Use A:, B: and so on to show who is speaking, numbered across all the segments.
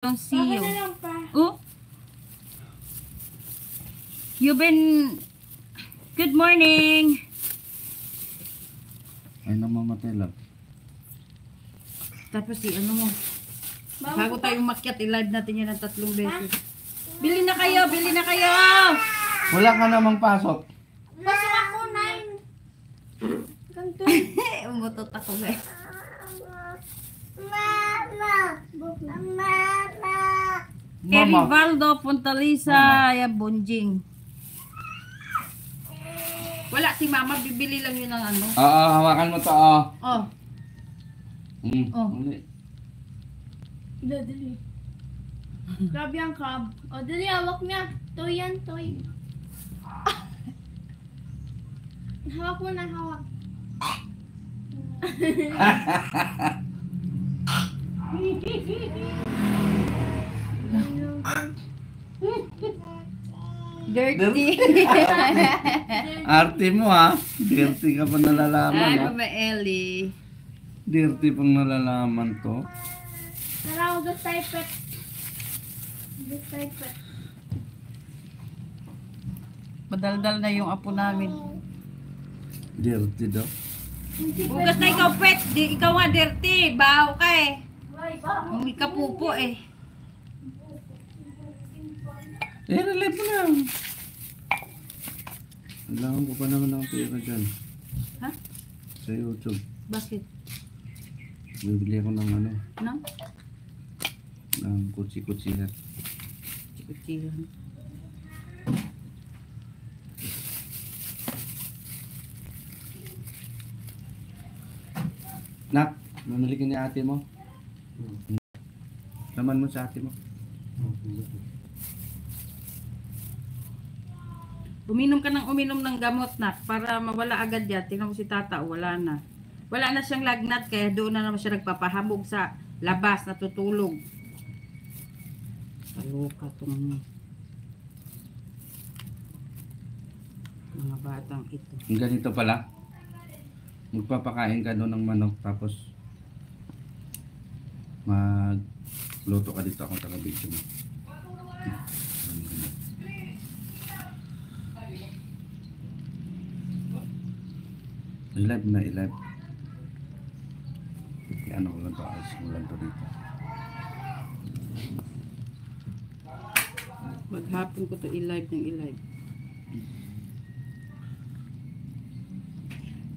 A: Don't see you.
B: Okay lang pa.
A: Oh? You've been... Good morning!
C: Ay, namamatay lang.
A: Tapos ano mo. Bago tayong makyat, i-live natin yan ng 3 beses. Bili na kayo! Bili na kayo!
C: Wala ka namang pasok.
B: Pasok ako, 9. Ganito.
A: Umutot ako guys. Erivaldo Puntalisa, ya Bonjing. Wala si mama, bibili lang yun ng ano.
C: Oo, hawakan mo to, oh.
A: Oh, Oh.
C: Uli.
B: Dali. Grabe ang crab. O, dali, hawak niya. Toy yan, toy. Hawak mo na, hawak.
A: dirty.
C: Arte mo, ha? Dirty ka pa nalalaman,
A: Ay,
C: ha?
A: Mama Ellie.
C: Dirty pang nalalaman to.
B: Tara, huwag type it. Huwag type it.
A: Madaldal na yung apo namin.
C: Dirty daw.
A: Bukas na ikaw pet, di ikaw nga dirty. Baho ka eh. Ang ikapupo eh.
C: Relive mo lang. Kailangan ko pa naman ng pera dyan.
A: Ha?
C: Sa YouTube.
A: Bakit?
C: Bibili ako ng ano,
A: No?
C: ng kutsi-kutsihan.
A: Kutsihan.
C: Nak, mamili ka ni ate mo. Laman mo sa ate mo.
A: Uminom ka ng gamot na para mawala agad yan. Tingnan mo si tata, wala na. Wala na siyang lagnat kaya doon na naman siya nagpapahabog sa labas, natutulog. Kaloka tong mga batang ito.
C: Ang ganito pala. Magpapakain ka doon ng manok tapos magluto ka dito, akong taga-video mo. I-live na, i-live. Ano ko lang to, ayos ko lang to dito.
A: Maghapon ko to i-live ng i-live.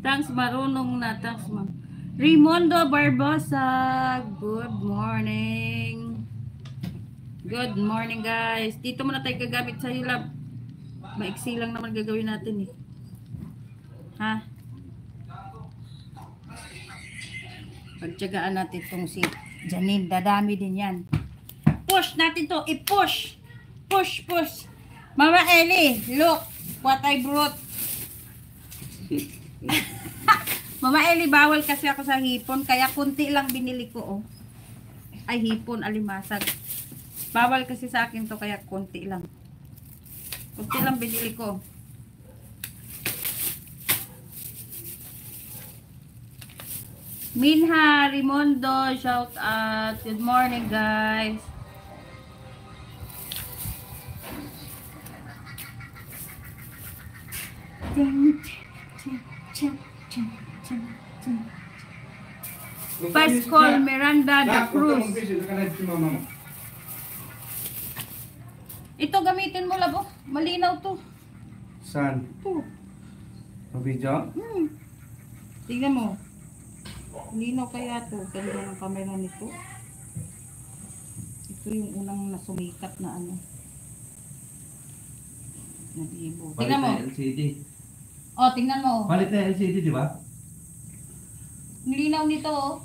A: Thanks marunong na, thanks ma'am. Raimundo Barbosa, good morning. Good morning guys. Dito muna tayo gagamit sa lab. Maiksi lang naman gagawin natin eh. Ha? Pagtyagaan natin itong si Janine. Dadami din yan. Push natin to. I-push. Push, push. Mama Ellie, look what I brought. Mama Ellie, bawal kasi ako sa hipon. Kaya kunti lang binili ko, oh. Ay, hipon, alimasag. Bawal kasi sa akin to, kaya kunti lang. Kunti lang binili ko. Minha Rimondo, shout out. Good morning, guys. Pascal Miranda de Cruz. Ito gamitin mo, labo. Malinaw to.
C: Saan?
A: Ito.
C: Video?
A: Tingnan mo. Malinaw kaya to. Ganda ng camera nito. Ito yung unang nasumikat na ano. Nag-ibo. Tingnan mo.
C: LCD.
A: Oh, tingnan mo.
C: Palit na LCD, di ba?
A: Nilinaw nito, oh.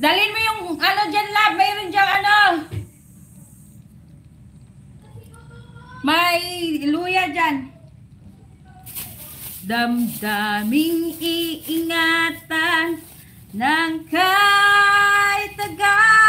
A: Dalhin mo yung ano dyan, lab. Mayroon dyan ano. May luya dyan. Damdaming iingatan ng kahit tagal.